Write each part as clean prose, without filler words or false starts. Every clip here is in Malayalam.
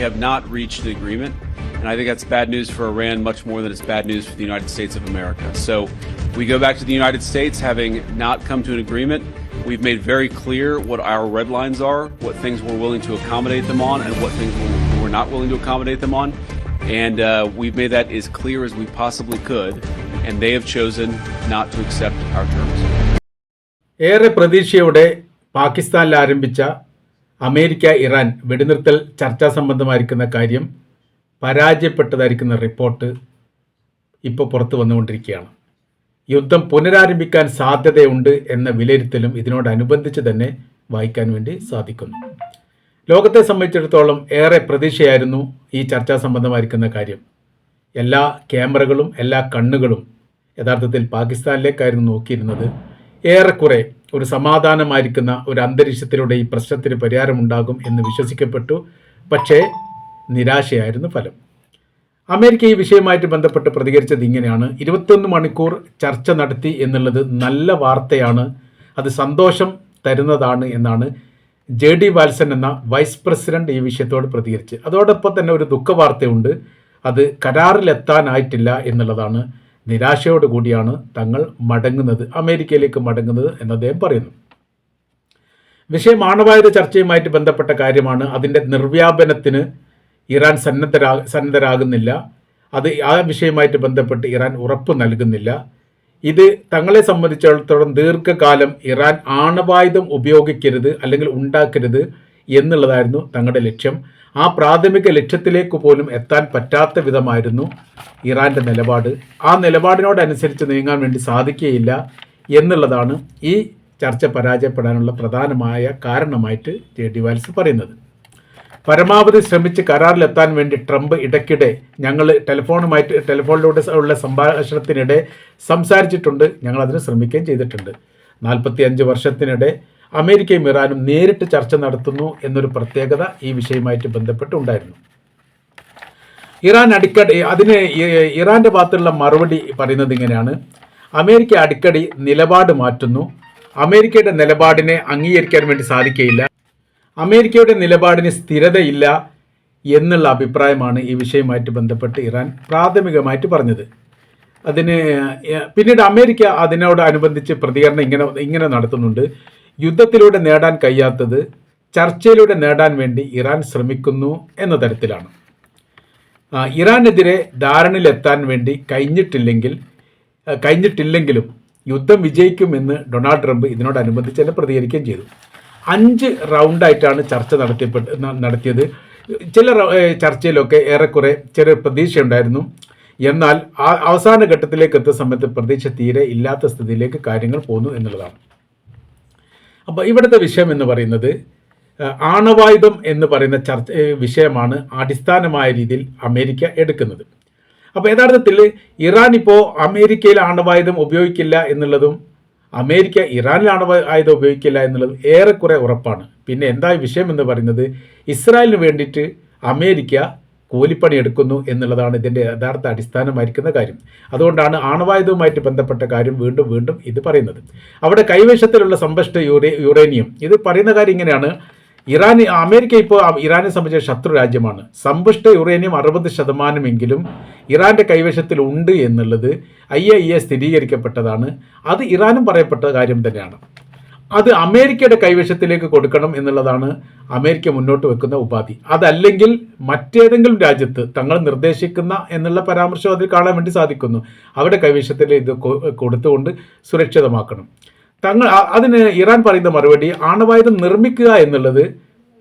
have not reached an agreement. And I think that's bad news for Iran much more than it's bad news for the United States of America. So we go back to the United States having not come to an agreement. We've made very clear what our red lines are, what things we're willing to accommodate them on, and what things we're not willing to accommodate them on. And we've made that as clear as we possibly could. And they have chosen not to accept our terms. ഏറെ പ്രതീക്ഷയോടെ പാകിസ്ഥാനിൽ ആരംഭിച്ച അമേരിക്ക ഇറാൻ വെടിനിർത്തൽ ചർച്ചാ സംബന്ധമായിരിക്കുന്ന കാര്യം പരാജയപ്പെട്ടതായിരിക്കുന്ന റിപ്പോർട്ട് ഇപ്പോൾ പുറത്തു വന്നുകൊണ്ടിരിക്കുകയാണ്. യുദ്ധം പുനരാരംഭിക്കാൻ സാധ്യതയുണ്ട് എന്ന വിലയിരുത്തലും ഇതിനോടനുബന്ധിച്ച് തന്നെ വായിക്കാൻ വേണ്ടി സാധിക്കുന്നു. ലോകത്തെ സംബന്ധിച്ചിടത്തോളം ഏറെ പ്രതീക്ഷയായിരുന്നു ഈ ചർച്ചാ സംബന്ധമായിരിക്കുന്ന കാര്യം. എല്ലാ ക്യാമറകളും എല്ലാ കണ്ണുകളും യഥാർത്ഥത്തിൽ പാകിസ്ഥാനിലേക്കായിരുന്നു നോക്കിയിരുന്നത്. ഏറെക്കുറെ ഒരു സമാധാനമായിരിക്കുന്ന ഒരു അന്തരീക്ഷത്തിലൂടെ ഈ പ്രശ്നത്തിന് പരിഹാരമുണ്ടാകും എന്ന് വിശ്വസിക്കപ്പെട്ടു. പക്ഷേ നിരാശയായിരുന്നു ഫലം. അമേരിക്ക ഈ വിഷയവുമായിട്ട് ബന്ധപ്പെട്ട് പ്രതികരിച്ചത് ഇങ്ങനെയാണ്: 21 മണിക്കൂർ ചർച്ച നടത്തി എന്നുള്ളത് നല്ല വാർത്തയാണ്, അത് സന്തോഷം തരുന്നതാണ് എന്നാണ് JD വാൽസൺ എന്ന വൈസ് പ്രസിഡന്റ് ഈ വിഷയത്തോട് പ്രതികരിച്ച്. അതോടൊപ്പം തന്നെ ഒരു ദുഃഖവാർത്തയുണ്ട്, അത് കരാറിലെത്താനായിട്ടില്ല എന്നുള്ളതാണ്. നിരാശയോടുകൂടിയാണ് തങ്ങൾ മടങ്ങുന്നത്, അമേരിക്കയിലേക്ക് മടങ്ങുന്നത് എന്ന് അദ്ദേഹം പറയുന്നു. വിഷയം ആണവായുധ ചർച്ചയുമായിട്ട് ബന്ധപ്പെട്ട കാര്യമാണ്. അതിൻ്റെ നിർവ്യാപനത്തിന് ഇറാൻ സന്നദ്ധരാകുന്നില്ല. അത് ആ വിഷയവുമായിട്ട് ബന്ധപ്പെട്ട് ഇറാൻ ഉറപ്പ് നൽകുന്നില്ല. ഇത് തങ്ങളെ സംബന്ധിച്ചിടത്തോളം ദീർഘകാലം ഇറാൻ ആണവായുധം ഉപയോഗിക്കരുത് അല്ലെങ്കിൽ ഉണ്ടാക്കരുത് എന്നുള്ളതായിരുന്നു തങ്ങളുടെ ലക്ഷ്യം. ആ പ്രാഥമിക ലക്ഷ്യത്തിലേക്ക് പോലും എത്താൻ പറ്റാത്ത വിധമായിരുന്നു ഇറാൻ്റെ നിലപാട്. ആ നിലപാടിനോടനുസരിച്ച് നീങ്ങാൻ വേണ്ടി സാധിക്കുകയില്ല എന്നുള്ളതാണ് ഈ ചർച്ച പരാജയപ്പെടാനുള്ള പ്രധാനമായ കാരണമായിട്ട് JD വാൽസ് പറയുന്നത്. പരമാവധി ശ്രമിച്ച് കരാറിലെത്താൻ വേണ്ടി ട്രംപ് ഇടയ്ക്കിടെ ഞങ്ങൾ ടെലിഫോണിലൂടെ ഉള്ള സംഭാഷണത്തിനിടെ സംസാരിച്ചിട്ടുണ്ട്, ഞങ്ങളതിന് ശ്രമിക്കുകയും ചെയ്തിട്ടുണ്ട്. 45 വർഷത്തിനിടെ അമേരിക്കയും ഇറാനും നേരിട്ട് ചർച്ച നടത്തുന്നു എന്നൊരു പ്രത്യേകത ഈ വിഷയവുമായിട്ട് ബന്ധപ്പെട്ടുണ്ടായിരുന്നു. ഇറാൻ്റെ ഭാഗത്തുള്ള മറുപടി പറയുന്നത് ഇങ്ങനെയാണ്: അമേരിക്ക അടിക്കടി നിലപാട് മാറ്റുന്നു, അമേരിക്കയുടെ നിലപാടിനെ അംഗീകരിക്കാൻ വേണ്ടി സാധിക്കുകയില്ല, അമേരിക്കയുടെ നിലപാടിന് സ്ഥിരതയില്ല എന്നുള്ള അഭിപ്രായമാണ് ഈ വിഷയവുമായിട്ട് ബന്ധപ്പെട്ട് ഇറാൻ പ്രാഥമികമായിട്ട് പറഞ്ഞത്. പിന്നീട് അമേരിക്ക അതിനോടനുബന്ധിച്ച് പ്രതികരണം ഇങ്ങനെ നടത്തുന്നുണ്ട്: യുദ്ധത്തിലൂടെ നേടാൻ കഴിയാത്തത് ചർച്ചയിലൂടെ നേടാൻ വേണ്ടി ഇറാൻ ശ്രമിക്കുന്നു എന്ന തരത്തിലാണ്. ഇറാനെതിരെ ധാരണയിലെത്താൻ വേണ്ടി കഴിഞ്ഞിട്ടില്ലെങ്കിലും യുദ്ധം വിജയിക്കുമെന്ന് ഡൊണാൾഡ് ട്രംപ് ഇതിനോടനുബന്ധിച്ച് തന്നെ പ്രതികരിക്കുകയും ചെയ്തു. 5 റൗണ്ടായിട്ടാണ് ചർച്ച നടത്തിയത്. ചില ചർച്ചയിലൊക്കെ ഏറെക്കുറെ ചെറിയ പ്രതീക്ഷയുണ്ടായിരുന്നു. എന്നാൽ അവസാന ഘട്ടത്തിലേക്ക് എത്തുന്ന സമയത്ത് പ്രതീക്ഷ തീരെ ഇല്ലാത്ത സ്ഥിതിയിലേക്ക് കാര്യങ്ങൾ പോന്നു എന്നുള്ളതാണ്. അപ്പോൾ ഇവിടുത്തെ വിഷയം എന്ന് പറയുന്നത് ആണവായുധം എന്ന് പറയുന്ന വിഷയമാണ് അടിസ്ഥാനമായ രീതിയിൽ അമേരിക്ക എടുക്കുന്നത്. അപ്പോൾ യഥാർത്ഥത്തിൽ ഇറാൻ ഇപ്പോൾ അമേരിക്കയിൽ ആണവായുധം ഉപയോഗിക്കില്ല എന്നുള്ളതും അമേരിക്ക ഇറാനിൽ ആണവായുധം ഉപയോഗിക്കില്ല എന്നുള്ളതും ഏറെക്കുറെ ഉറപ്പാണ്. പിന്നെ എന്താ വിഷയം എന്ന് പറയുന്നത്, ഇസ്രായേലിന് വേണ്ടിയിട്ട് അമേരിക്ക കൂലിപ്പണി എടുക്കുന്നു എന്നുള്ളതാണ് ഇതിൻ്റെ യഥാർത്ഥ അടിസ്ഥാനമായിരിക്കുന്ന കാര്യം. അതുകൊണ്ടാണ് ആണവായുധവുമായിട്ട് ബന്ധപ്പെട്ട കാര്യം വീണ്ടും വീണ്ടും ഇത് പറയുന്നത്. അവിടെ കൈവശത്തിലുള്ള സമ്പുഷ്ട യുറേനിയം, ഇത് പറയുന്ന കാര്യം ഇങ്ങനെയാണ്: അമേരിക്ക ഇപ്പോൾ ഇറാനെ സംബന്ധിച്ച ശത്രു രാജ്യമാണ്. സമ്പുഷ്ട യുറേനിയം 60% ഇറാൻ്റെ കൈവശത്തിൽ ഉണ്ട് എന്നുള്ളത് IAEA സ്ഥിരീകരിക്കപ്പെട്ടതാണ്. അത് ഇറാനും പറയപ്പെട്ട കാര്യം തന്നെയാണ്. അത് അമേരിക്കയുടെ കൈവശത്തിലേക്ക് കൊടുക്കണം എന്നുള്ളതാണ് അമേരിക്ക മുന്നോട്ട് വെക്കുന്ന ഉപാധി. അതല്ലെങ്കിൽ മറ്റേതെങ്കിലും രാജ്യത്ത് തങ്ങൾ നിർദ്ദേശിക്കുന്ന എന്നുള്ള പരാമർശം അതിൽ കാണാൻ വേണ്ടി സാധിക്കുന്നു. അവരുടെ കൈവശത്തിൽ ഇത് കൊടുത്തുകൊണ്ട് സുരക്ഷിതമാക്കണം. അതിന് ഇറാൻ പറയുന്ന മറുപടി, ആണവായുധം നിർമ്മിക്കുക എന്നുള്ളത്,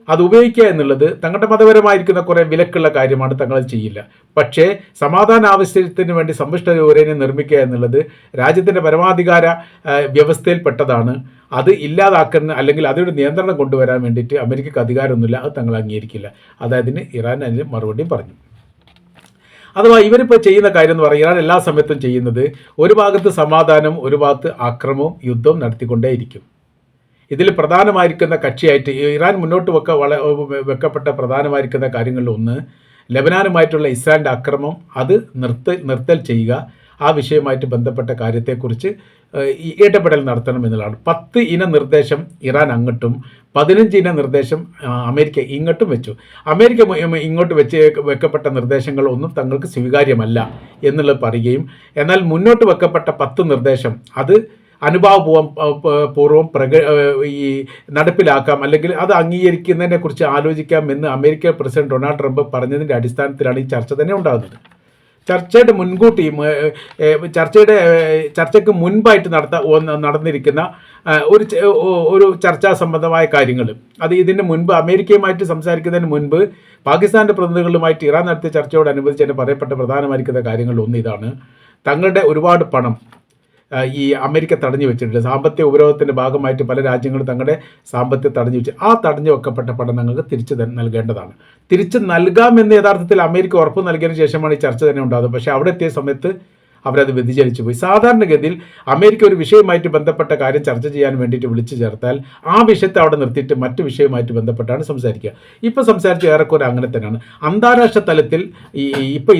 അത് ഉപയോഗിക്കുക എന്നുള്ളത് തങ്ങളുടെ മതപരമായിരിക്കുന്ന കുറേ വിലക്കുള്ള കാര്യമാണ്, തങ്ങൾ ചെയ്യില്ല. പക്ഷേ സമാധാന ആവശ്യത്തിന് വേണ്ടി സമ്പുഷ്ട യുറേനിയം നിർമ്മിക്കുക എന്നുള്ളത് രാജ്യത്തിൻ്റെ പരമാധികാര വ്യവസ്ഥയിൽപ്പെട്ടതാണ്. അത് ഇല്ലാതാക്കുന്ന അല്ലെങ്കിൽ അതിനൊരു നിയന്ത്രണം കൊണ്ടുവരാൻ വേണ്ടിയിട്ട് അമേരിക്കക്ക് അധികാരമൊന്നുമില്ല, അത് തങ്ങൾ അംഗീകരിക്കില്ല. അതായത് ഇറാൻ അതിന് മറുപടിയും പറഞ്ഞു. അഥവാ ഇവരിപ്പോൾ ചെയ്യുന്ന കാര്യം എന്ന് പറഞ്ഞാൽ ഇറാൻ എല്ലാ സമയത്തും ചെയ്യുന്നത് ഒരു ഭാഗത്ത് സമാധാനം, ഒരു ഭാഗത്ത് ആക്രമവും യുദ്ധവും നടത്തിക്കൊണ്ടേയിരിക്കും. ഇതിൽ പ്രധാനമായിരിക്കുന്ന കക്ഷിയായിട്ട് ഇറാൻ മുന്നോട്ട് വെക്കപ്പെട്ട പ്രധാനമായിരിക്കുന്ന കാര്യങ്ങളിൽ ഒന്ന്, ലെബനാനുമായിട്ടുള്ള ഇസ്രായേലിൻ്റെ അക്രമം അത് നിർത്തൽ ചെയ്യുക, ആ വിഷയവുമായിട്ട് ബന്ധപ്പെട്ട കാര്യത്തെക്കുറിച്ച് ഈ ഇടപെടൽ നടത്തണം എന്നുള്ളതാണ്. 10 ഇന നിർദ്ദേശം ഇറാൻ അങ്ങോട്ടും 15 ഇന നിർദ്ദേശം അമേരിക്ക ഇങ്ങോട്ടും വെച്ചു. അമേരിക്ക ഇങ്ങോട്ട് വെക്കപ്പെട്ട നിർദ്ദേശങ്ങളൊന്നും തങ്ങൾക്ക് സ്വീകാര്യമല്ല എന്നുള്ളത് പറയുകയും, എന്നാൽ മുന്നോട്ട് വെക്കപ്പെട്ട 10 നിർദ്ദേശം അത് അനുഭാവപൂർവ്വം ഈ നടപ്പിലാക്കാം, അല്ലെങ്കിൽ അത് അംഗീകരിക്കുന്നതിനെ കുറിച്ച് ആലോചിക്കാം എന്ന് അമേരിക്ക പ്രസിഡന്റ് ഡൊണാൾഡ് ട്രംപ് പറഞ്ഞതിൻ്റെ അടിസ്ഥാനത്തിലാണ് ഈ ചർച്ച തന്നെ ഉണ്ടാകുന്നത്. ചർച്ചയുടെ മുൻകൂട്ടി ചർച്ചയ്ക്ക് മുൻപായിട്ട് നടന്നിരിക്കുന്ന ഒരു ചർച്ചാ സംബന്ധമായ കാര്യങ്ങൾ, അത് ഇതിന് മുൻപ് അമേരിക്കയുമായിട്ട് സംസാരിക്കുന്നതിന് മുൻപ് പാകിസ്ഥാൻ്റെ പ്രതിനിധികളുമായിട്ട് ഇറാൻ നടത്തിയ ചർച്ചയോടനുബന്ധിച്ച് തന്നെ പറയപ്പെട്ട പ്രധാനമായിരിക്കുന്ന കാര്യങ്ങളിലൊന്ന് ഇതാണ്: തങ്ങളുടെ ഒരുപാട് പണം ഈ അമേരിക്ക തടഞ്ഞു വെച്ചിട്ടുണ്ട്. സാമ്പത്തിക ഉപരോധത്തിൻ്റെ ഭാഗമായിട്ട് പല രാജ്യങ്ങളും തങ്ങളുടെ സാമ്പത്തികം തടഞ്ഞു വെച്ച്, ആ തടഞ്ഞു വെക്കപ്പെട്ട പണം ഞങ്ങൾക്ക് തിരിച്ചു നൽകേണ്ടതാണ്. തിരിച്ചു നൽകാമെന്ന് യഥാർത്ഥത്തിൽ അമേരിക്ക ഉറപ്പ് നൽകിയതിന് ശേഷമാണ് ഈ ചർച്ച തന്നെ ഉണ്ടാകുന്നത്. പക്ഷേ അവിടെ എത്തിയ സമയത്ത് അവരത് വ്യതിചലിച്ചു പോയി. സാധാരണഗതിയിൽ അമേരിക്ക ഒരു വിഷയവുമായിട്ട് ബന്ധപ്പെട്ട കാര്യം ചർച്ച ചെയ്യാൻ വേണ്ടിയിട്ട് വിളിച്ചു ചേർത്താൽ ആ വിഷയത്തെ അവിടെ നിർത്തിയിട്ട് മറ്റു വിഷയവുമായിട്ട് ബന്ധപ്പെട്ടാണ് സംസാരിക്കുക. ഇപ്പോൾ സംസാരിച്ച ഏറെക്കുറെ അങ്ങനെ തന്നെയാണ്. അന്താരാഷ്ട്ര തലത്തിൽ ഇപ്പോൾ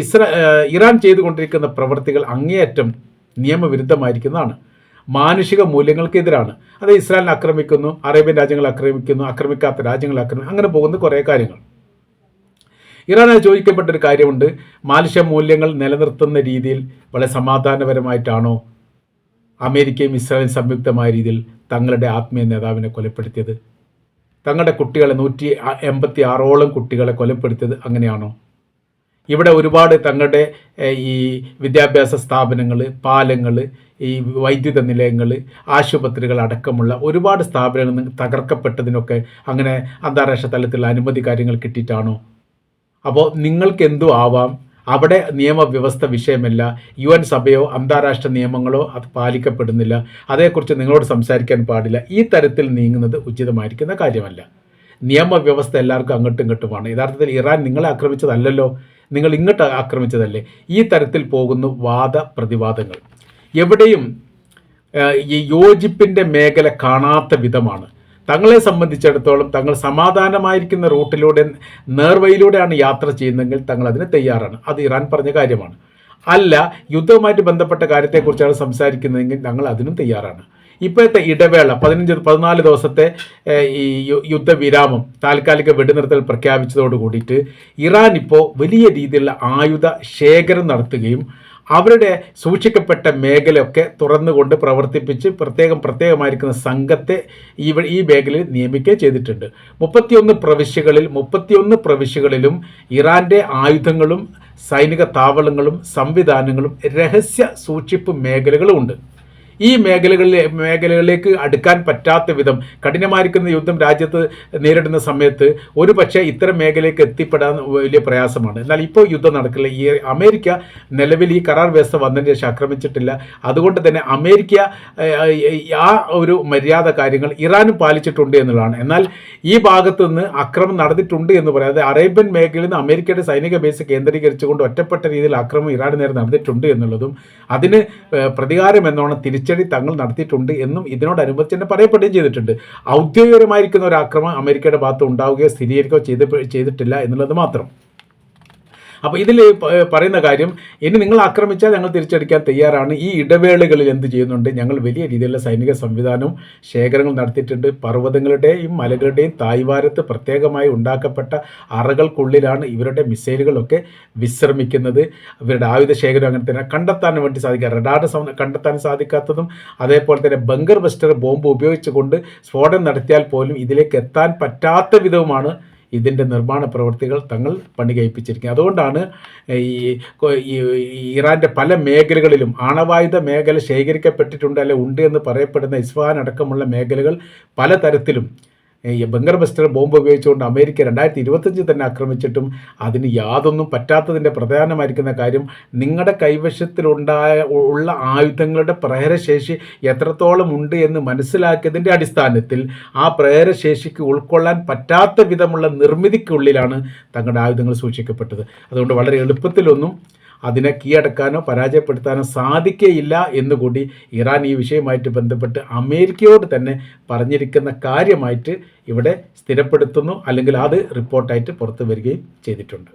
ഇറാൻ ചെയ്തുകൊണ്ടിരിക്കുന്ന പ്രവൃത്തികൾ അങ്ങേയറ്റം നിയമവിരുദ്ധമായിരിക്കുന്നതാണ്, മാനുഷിക മൂല്യങ്ങൾക്കെതിരാണ്. അത് ഇസ്രായേലിനെ ആക്രമിക്കുന്നു, അറേബ്യൻ രാജ്യങ്ങളെ ആക്രമിക്കുന്നു, ആക്രമിക്കാത്ത രാജ്യങ്ങളെ ആക്രമിക്കുന്നു, അങ്ങനെ പോകുന്ന കുറേ കാര്യങ്ങൾ. ഇറാനായി ചോദിക്കപ്പെട്ടൊരു കാര്യമുണ്ട്: മാനുഷിക മൂല്യങ്ങൾ നിലനിർത്തുന്ന രീതിയിൽ വളരെ സമാധാനപരമായിട്ടാണോ അമേരിക്കയും ഇസ്രായേലും സംയുക്തമായ രീതിയിൽ തങ്ങളുടെ ആത്മീയ നേതാവിനെ കൊലപ്പെടുത്തിയത്? തങ്ങളുടെ കുട്ടികളെ 186ഓളം കുട്ടികളെ കൊലപ്പെടുത്തിയത് അങ്ങനെയാണോ? ഇവിടെ ഒരുപാട് തങ്ങളുടെ ഈ വിദ്യാഭ്യാസ സ്ഥാപനങ്ങൾ, പാലങ്ങൾ, ഈ വൈദ്യുത നിലയങ്ങൾ, ആശുപത്രികൾ അടക്കമുള്ള ഒരുപാട് സ്ഥാപനങ്ങൾ തകർക്കപ്പെട്ടതിനൊക്കെ അങ്ങനെ അന്താരാഷ്ട്ര തലത്തിലുള്ള അനുമതി കാര്യങ്ങൾ കിട്ടിയിട്ടാണോ? അപ്പോൾ നിങ്ങൾക്ക് എന്തു ആവാം, അവിടെ നിയമവ്യവസ്ഥ വിഷയമല്ല, UN സഭയോ അന്താരാഷ്ട്ര നിയമങ്ങളോ അത് പാലിക്കപ്പെടുന്നില്ല, അതേക്കുറിച്ച് നിങ്ങളോട് സംസാരിക്കാൻ പാടില്ല, ഈ തരത്തിൽ നീങ്ങുന്നത് ഉചിതമായിരിക്കുന്ന കാര്യമല്ല. നിയമവ്യവസ്ഥ എല്ലാവർക്കും അങ്ങോട്ടും ഇങ്ങോട്ടുമാണ്. യഥാർത്ഥത്തിൽ ഇറാൻ നിങ്ങളെ ആക്രമിച്ചതല്ലല്ലോ, നിങ്ങൾ ഇങ്ങോട്ട് ആക്രമിച്ചതല്ലേ? ഈ തരത്തിൽ പോകുന്നു വാദപ്രതിവാദങ്ങൾ. എവിടെയും ഈ യോജിപ്പിൻ്റെ മേഖല കാണാത്ത വിധമാണ്. തങ്ങളെ സംബന്ധിച്ചിടത്തോളം തങ്ങൾ സമാധാനമായിരിക്കുന്ന റൂട്ടിലൂടെ, നേർവഴിയിലൂടെയാണ് യാത്ര ചെയ്യുന്നതെങ്കിൽ തങ്ങൾ അതിന് തയ്യാറാണ്. അത് ഇറാൻ പറഞ്ഞ കാര്യമാണ്. അല്ല, യുദ്ധവുമായിട്ട് ബന്ധപ്പെട്ട കാര്യത്തെക്കുറിച്ചാണ് സംസാരിക്കുന്നതെങ്കിൽ ഞങ്ങൾ അതിനും തയ്യാറാണ്. ഇപ്പോഴത്തെ ഇടവേള 14 ദിവസത്തെ ഈ യുദ്ധവിരാമം, താൽക്കാലിക വെടിനിർത്തൽ പ്രഖ്യാപിച്ചതോട് കൂടിയിട്ട് ഇറാൻ ഇപ്പോൾ വലിയ രീതിയിലുള്ള ആയുധ ശേഖരം നടത്തുകയും അവരുടെ സൂക്ഷിക്കപ്പെട്ട മേഖലയൊക്കെ തുറന്നുകൊണ്ട് പ്രവർത്തിപ്പിച്ച് പ്രത്യേകമായിരിക്കുന്ന സംഘത്തെ ഈ മേഖലയിൽ നിയമിക്കുകയും ചെയ്തിട്ടുണ്ട്. 31 പ്രവിശ്യകളിലും ഇറാൻ്റെ ആയുധങ്ങളും സൈനിക താവളങ്ങളും സംവിധാനങ്ങളും രഹസ്യ സൂക്ഷിപ്പ് മേഖലകളും ഉണ്ട്. ഈ മേഖലകളിലേക്ക് അടുക്കാൻ പറ്റാത്ത വിധം കഠിനമായിരിക്കുന്ന യുദ്ധം രാജ്യത്ത് നേരിടുന്ന സമയത്ത് ഒരു പക്ഷേ ഇത്തരം മേഖലയിലേക്ക് എത്തിപ്പെടാൻ വലിയ പ്രയാസമാണ്. എന്നാൽ ഇപ്പോൾ യുദ്ധം നടക്കില്ല. ഈ അമേരിക്ക നിലവിൽ ഈ കരാർ വ്യവസ്ഥ വന്നതിന് ശേഷം ആക്രമിച്ചിട്ടില്ല. അതുകൊണ്ട് തന്നെ അമേരിക്ക ആ ഒരു മര്യാദ കാര്യങ്ങൾ ഇറാനും പാലിച്ചിട്ടുണ്ട് എന്നുള്ളതാണ്. എന്നാൽ ഈ ഭാഗത്തു നിന്ന് ആക്രമണം നടന്നിട്ടുണ്ട് എന്ന് പറയാതെ അറേബ്യൻ മേഖലയിൽ നിന്ന് അമേരിക്കയുടെ സൈനിക ബേസ് കേന്ദ്രീകരിച്ചുകൊണ്ട് ഒറ്റപ്പെട്ട രീതിയിൽ ആക്രമണം ഇറാന് നേരെ നടന്നിട്ടുണ്ട് എന്നുള്ളതും അതിന് പ്രതികാരം എന്നോണം തിരിച്ചടി തങ്ങൾ നടത്തിയിട്ടുണ്ട് എന്നും ഇതിനോടനുബന്ധിച്ച് തന്നെ പറയപ്പെടുകയും ചെയ്തിട്ടുണ്ട്. ഔദ്യോഗികമായിരിക്കുന്ന ഒരു ആക്രമണം അമേരിക്കയുടെ ഭാഗത്ത് ഉണ്ടാവുകയോ സ്ഥിരീകരിക്കുകയോ ചെയ്തിട്ടില്ല എന്നുള്ളത് മാത്രം. അപ്പോൾ ഇതിൽ പറയുന്ന കാര്യം, ഇനി നിങ്ങൾ ആക്രമിച്ചാൽ ഞങ്ങൾ തിരിച്ചടിക്കാൻ തയ്യാറാണ്. ഈ ഇടവേളകളിൽ എന്ത് ചെയ്യുന്നുണ്ട്? ഞങ്ങൾ വലിയ രീതിയിലുള്ള സൈനിക സംവിധാനവും ശേഖരങ്ങൾ നടത്തിയിട്ടുണ്ട്. പർവ്വതങ്ങളുടെയും മലകളുടെയും തായ്വാരത്ത് പ്രത്യേകമായി ഉണ്ടാക്കപ്പെട്ട അറകൾക്കുള്ളിലാണ് ഇവരുടെ മിസൈലുകളൊക്കെ വിശ്രമിക്കുന്നത്. ഇവരുടെ ആയുധ ശേഖരം അങ്ങനെ തന്നെ കണ്ടെത്താൻ വേണ്ടി സാധിക്കുക. റഡാർ കണ്ടെത്താൻ സാധിക്കാത്തതും അതേപോലെ തന്നെ ബങ്കർ ബസ്റ്റർ ബോംബ് ഉപയോഗിച്ചുകൊണ്ട് സ്ഫോടനം നടത്തിയാൽ പോലും ഇതിലേക്ക് എത്താൻ പറ്റാത്ത വിധവുമാണ് ഇതിൻ്റെ നിർമ്മാണ പ്രവൃത്തികൾ തങ്ങൾ പണി കഴിപ്പിച്ചിരിക്കുന്നത്. അതുകൊണ്ടാണ് ഈ ഇറാൻ്റെ പല മേഖലകളിലും ആണവായുധ മേഖല ശേഖരിക്കപ്പെട്ടിട്ടുണ്ട്, അല്ലെ ഉണ്ട് എന്ന് പറയപ്പെടുന്ന ഇസ്ഫഹാൻ അടക്കമുള്ള മേഖലകൾ പലതരത്തിലും ബങ്കർ ബസ്റ്റർ ബോംബ് ഉപയോഗിച്ചുകൊണ്ട് അമേരിക്ക 2025 തന്നെ ആക്രമിച്ചിട്ടും അതിന് യാതൊന്നും പറ്റാത്തതിൻ്റെ പ്രധാനമായിരിക്കുന്ന കാര്യം, നിങ്ങളുടെ കൈവശത്തിലുള്ള ആയുധങ്ങളുടെ പ്രഹരശേഷി എത്രത്തോളം ഉണ്ട് എന്ന് മനസ്സിലാക്കിയതിൻ്റെ അടിസ്ഥാനത്തിൽ ആ പ്രഹരശേഷിക്ക് ഉൾക്കൊള്ളാൻ പറ്റാത്ത വിധമുള്ള നിർമ്മിതിക്കുള്ളിലാണ് തങ്ങളുടെ ആയുധങ്ങൾ സൂക്ഷിക്കപ്പെട്ടത്. അതുകൊണ്ട് വളരെ എളുപ്പത്തിലൊന്നും അതിനെ കീഴടക്കാനോ പരാജയപ്പെടുത്താനോ സാധിക്കുകയില്ല എന്നുകൂടി ഇറാൻ ഈ വിഷയവുമായിട്ട് ബന്ധപ്പെട്ട് അമേരിക്കയോട് തന്നെ പറഞ്ഞിരിക്കുന്ന കാര്യമായിട്ട് ഇവിടെ സ്ഥിരപ്പെടുത്തുന്നു, അല്ലെങ്കിൽ അത് റിപ്പോർട്ടായിട്ട് പുറത്തു വരികയും ചെയ്തിട്ടുണ്ട്.